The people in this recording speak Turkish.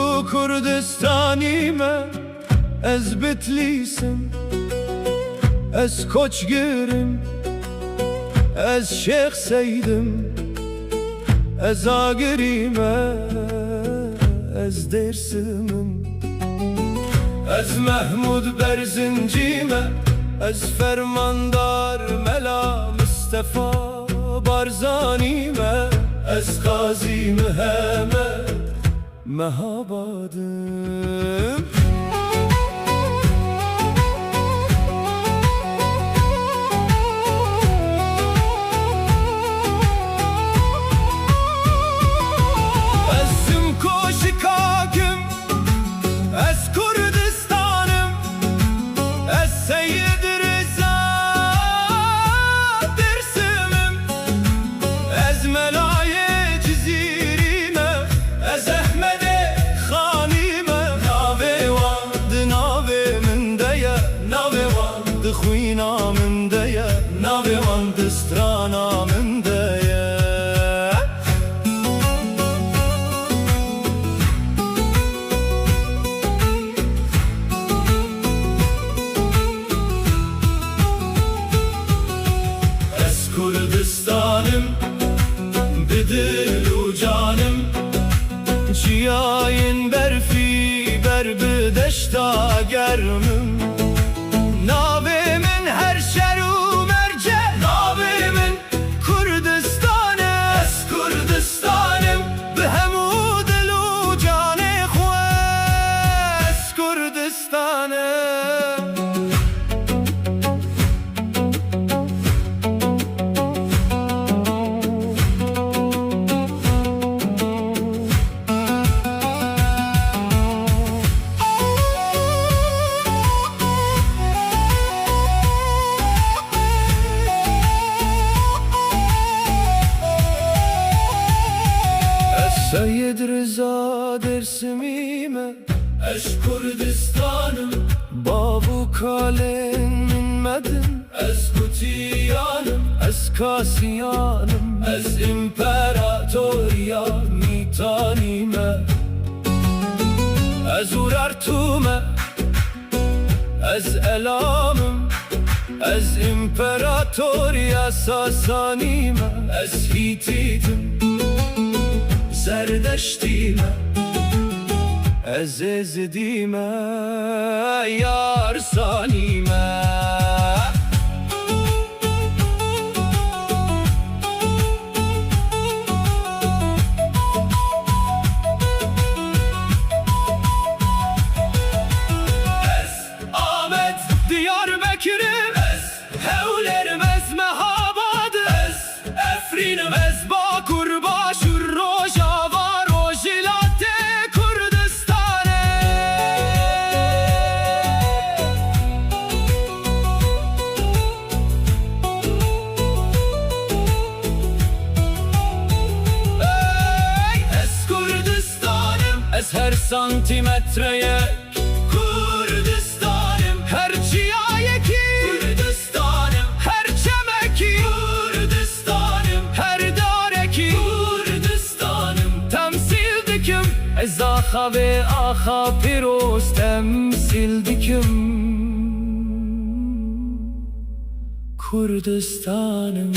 şu Kurdistanime ez Bitlis'im, ez Koçgir'im, ez Şeyh Seyd'im, ez Agir'ime, ez Dersim'im, ez Mehmud Berzincime, ez Fermandar Mela Mustafa Barzani'me, ez Gazi Mehmet Mehabadım. Ezim Koşikakım, ez Kurdistan'ım, ez Seyyid Rıza Dersim'im, ez Melaye Cizirime, ez Ahmede Khanime. Nave vardı nave mindeye, nave vardı khuyna mindeye, nave vardı strana mindeye. Kurdistan'ım, bedil u canım, çiyayın berfi berbi deşta germim. Navimin her şeru merce, navimin Kurdistan'ı, es Kurdistan'ım, behemud u canı khwe, es Kurdistan'ım. Seyyid Rıza Dersim'ime, eş Kurdistan'ım, Babu Kalen minmedin, ez Kutiyanım, ez Kasiyanım, ez İmparatorya Mitanime, ez Urartume, ez Elamım, ez İmparatorya Sasanime, ez Hititim, Zerdeştime, ez Ezidime, Yarsanime. Ez Ahmet Diyarbakır'ım, ez Hevlerim, ez Mehabadım, ez Efrin'im, ez Bakur Başur Rojava Rojilate Kurdistan'ı. Ez Kurdistan'ım, ez her santimetreye Kurdistan'ım, her çiyayeki Kurdistan'ım, her çemeki Kurdistan'ım, her dareki Kurdistan'ım. Temsil dikim, ez axa ve axa piroz temsil dikim Kurdistan'ım.